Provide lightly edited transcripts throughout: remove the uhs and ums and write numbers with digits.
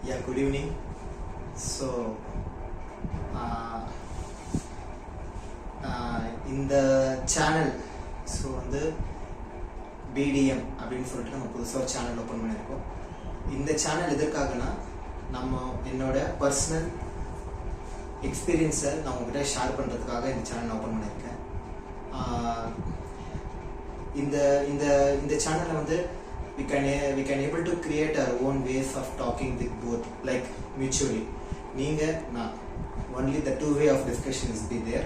Yeah, good evening. So, இந்த channel வந்து BDM அப்படின்னு சொல்லிட்டு நம்ம புதுசாக ஒரு சேனல் ஓப்பன் பண்ணியிருக்கோம். இந்த சேனல் எதற்காகனா நம்ம என்னோட பர்சனல் எக்ஸ்பீரியன்ஸை நான் உங்ககிட்ட ஷேர் பண்ணுறதுக்காக இந்த சேனல் ஓப்பன் பண்ணியிருக்கேன். இந்த இந்த இந்த சேனலில் வந்து we can able to create our own ways of talking with both, like mutually. நீங்கள் நான் only the two way of discussion is be there.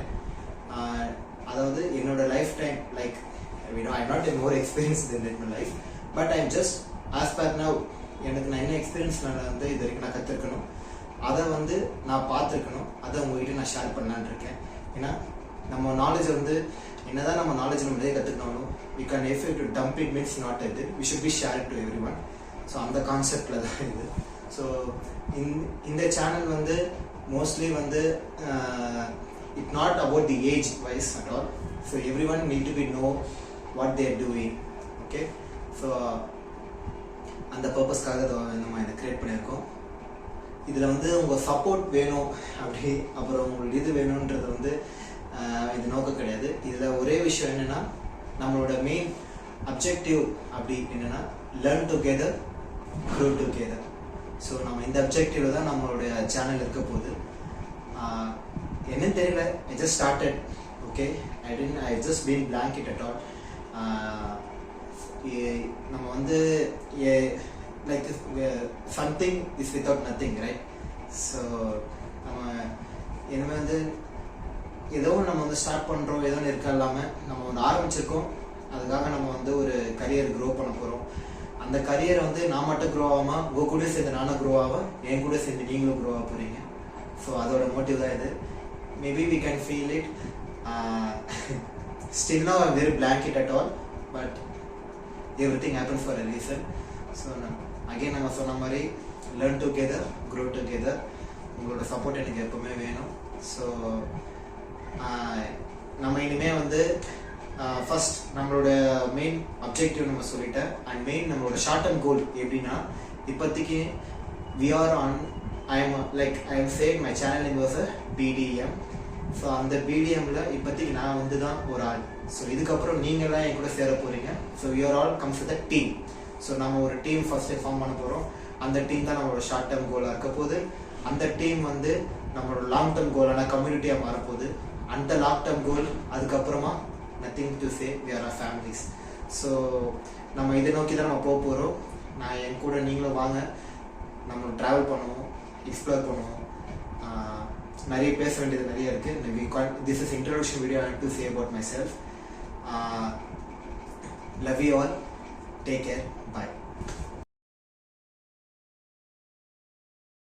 அதாவது என்னோட life time like I'm not a more experienced than in my life, but I'm just as per now எனக்கு நான் என்ன experience நான் வந்து இது வரைக்கும் நான் கற்றுருக்கணும், அதை வந்து நான் பார்த்துருக்கணும், அதை உங்ககிட்ட நான் ஷேர் பண்ணலான்னு இருக்கேன். ஏன்னா நம்ம நாலேஜ் வந்து என்னதான் நம்ம நாலேஜ் நம்ம நிறைய கற்றுக்கணும், we can if to dump it means not it, we should be shared to everyone. So அந்த கான்செப்டில் தான் இது. ஸோ இந்த சேனல் வந்து மோஸ்ட்லி வந்து it not about the age wise at all. So every one need to be know what they're doing. Okay, so அந்த பர்பஸ்க்காக நம்ம இதை க்ரியேட் பண்ணியிருக்கோம். இதில் வந்து உங்கள் சப்போர்ட் வேணும் அப்படி அப்புறம் உங்களுக்கு இது வேணுன்றது வந்து இது நோக்கம் கிடையாது. இதில் ஒரே விஷயம் என்னென்னா நம்மளோட மெயின் அப்ஜெக்டிவ் அப்படி என்னென்னா learn together, grow together. So நம்ம இந்த அப்ஜெக்டிவ் தான் நம்மளுடைய சேனல் இருக்க போகுது. என்னன்னு தெரியல, I just started. Okay, I just been blank it at all. நம்ம வந்து like something is without nothing, right? So நம்ம இனிமேல் வந்து ஏதோ நம்ம வந்து ஸ்டார்ட் பண்ணுறோம், ஏதோ இருக்க இல்லாமல் நம்ம வந்து ஆரம்பிச்சிருக்கோம். அதுக்காக நம்ம வந்து ஒரு கரியர் க்ரோ பண்ண போகிறோம். அந்த கரியரை வந்து நான் மட்டும் க்ரோ ஆகாமல் உங்கள் கூட சேர்ந்து நானும் க்ரோ ஆகும், என் கூட சேர்ந்து நீங்களும் க்ரோ ஆக போகிறீங்க. ஸோ அதோட மோட்டிவ் தான் இது. Maybe we can feel it. Still now I'm very blank it at all, but everything happen for a reason. So again நம்ம சொன்ன மாதிரி லேர்ன் டுகெதர், க்ரோ டுகெதர். உங்களோட சப்போர்ட் எனக்கு எப்பவுமே வேணும். ஸோ நம்ம இனிமேல் வந்து ஃபர்ஸ்ட் நம்மளோட மெயின் அப்ஜெக்டிவ் நம்ம சொல்லிட்டேன். அண்ட் மெயின் நம்மளோட ஷார்ட் டர்ம் கோல் எப்படின்னா, இப்போதைக்கு we are on I am saying my channel name was BDM. So அந்த BDMல இப்போதைக்கு நான் வந்து தான் ஒரு ஆள். ஸோ இதுக்கப்புறம் நீங்களாம் என் கூட சேர போகிறீங்க. So we are all comes with a team. So நம்ம ஒரு டீம் ஃபர்ஸ்ட் ஃபார்ம் பண்ண போகிறோம். அந்த டீம் தான் நம்மளோட ஷார்ட் டர்ம் கோலாக இருக்க போகுது. அந்த டீம் வந்து நம்மளோட லாங் டர்ம் கோலான கம்யூனிட்டியாக மாறப்போகுது. அந்த லாங் டர்ம் கோல் அதுக்கப்புறமா nothing to say we are our families. So நம்ம இதை நோக்கி தான் நம்ம போக போகிறோம். நான் என் கூட நீங்களும் வாங்க, நம்ம ட்ராவல் பண்ணுவோம், எக்ஸ்ப்ளோர் பண்ணுவோம். நிறைய பேச வேண்டியது நிறைய இருக்குது. This is introduction video. I have to say about my self. Love you all. Take care. Bye.